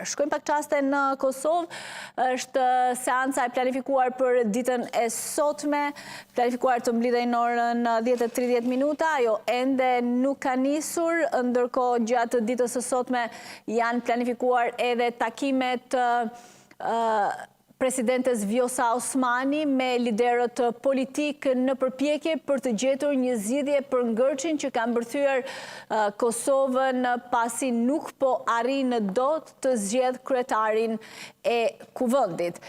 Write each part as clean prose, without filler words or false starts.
parë. Shkojmë pak qaste në Kosovë, është seanca e planifikuar për ditën e sotme, planifikuar të mblidhej në orën 10:30 minuta, ajo ende nuk ka nisur, ndërkohë gjatë ditës së sotme janë planifikuar edhe takimet presidentes Vjosa Osmani me liderët politik në përpjekje për të gjetur një zgjidhje për ngërçin që ka mbërthyer Kosovën pasi nuk po arrin dot të zgjedh kryetarin e kuvendit.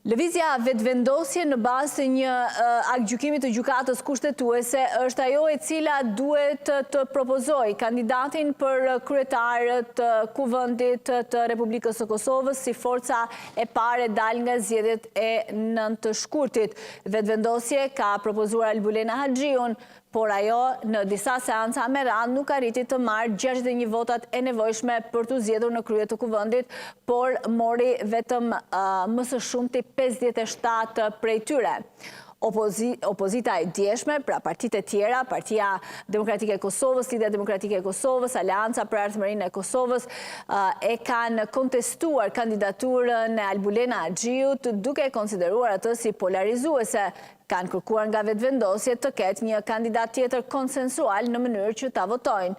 Lëvizja vetëvendosje në bazë të një aktgjykimi të gjykatës kushtetuese është ajo e cila duhet të propozojë kandidatin për kryetar të kuvendit të Republikës së Kosovës si forca e parë dal nga zgjedhjet e 9 shkurtit. Vetëvendosje ka propozuar Albulena Haxhiun, por ajo në disa seanca me radhë nuk arriti të marrë 61 votat e nevojshme për të zgjedhur në krye të kuvendit, por mori vetëm më së shumti 57 prej tyre. Opozita e djeshme, pra partitë e tjera, Partia Demokratike e Kosovës, Lidhja Demokratike e Kosovës, Aleanca për Ardhmërinë e Kosovës, e kanë kontestuar kandidaturën e Albulena Haxhiut, duke konsideruar atë si polarizuese. Kanë kërkuar nga vetëvendosja të ketë një kandidat tjetër konsensual në mënyrë që ta votojnë.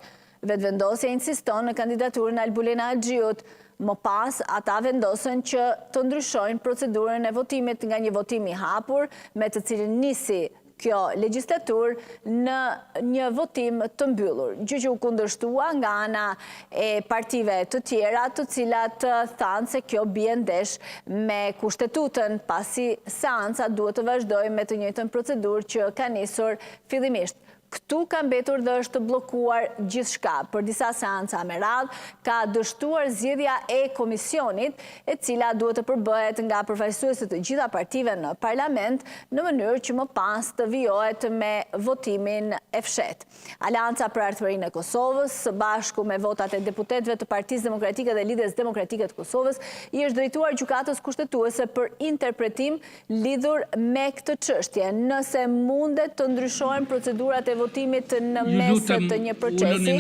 Vetëvendosja insiston në kandidaturën e Albulena Haxhiut. Më pas, ata vendosën që të ndryshojnë procedurën e votimit nga një votim i hapur, me të cilin nisi kjo legjislatur në një votim të mbyllur. Gjë që u kundërshtua nga ana e partive të tjera, të cilat thanë se kjo bie ndesh me kushtetutën, pasi seanca duhet të vazhdojë me të njëjtën procedurë që ka nisur fillimisht. Këtu ka mbetur dhe është bllokuar gjithçka. Për disa seanca me radhë ka dështuar zgjedhja e komisionit, e cila duhet të përbëhet nga përfaqësuesit të gjitha partive në parlament, në mënyrë që më pas të vijohet me votimin e fshehtë. Aleanca për Ardhmërinë e Kosovës, së bashku me votat e deputetëve të Partisë Demokratike dhe Lidhjes Demokratike të Kosovës, i është drejtuar gjykatës kushtetuese për interpretim lidhur me këtë çështje. Nëse mundet të ndryshohen procedurat e votimit në mes të një procesi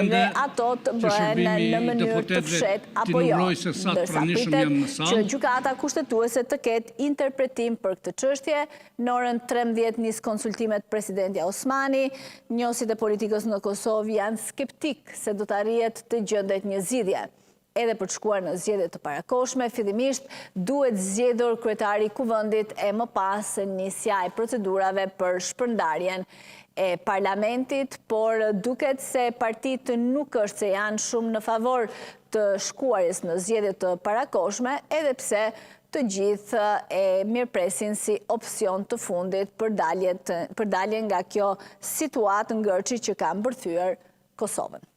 dhe ato të bëhen në mënyrë të fshehtë apo jo. Ndërsa pritet që gjykata kushtetuese të ketë interpretim për këtë çështje. Në orën 13 nis konsultimet presidentja Osmani. Njohësit e politikës në Kosovë janë skeptik se do të arrihet të gjendet një zgjidhje. Edhe për të shkuar në zgjedhje të parakohshme, fillimisht duhet zgjedhur kryetari i kuvendit e më pas nisja e procedurave për shpërndarjen e parlamentit, por duket se partitë nuk është se janë shumë në favor të shkuarjes në zgjedhje të parakohshme, edhe pse të gjithë e mirëpresin si opsion të fundit për dalje nga kjo situatë ngërçi që ka mbërthyer Kosovën.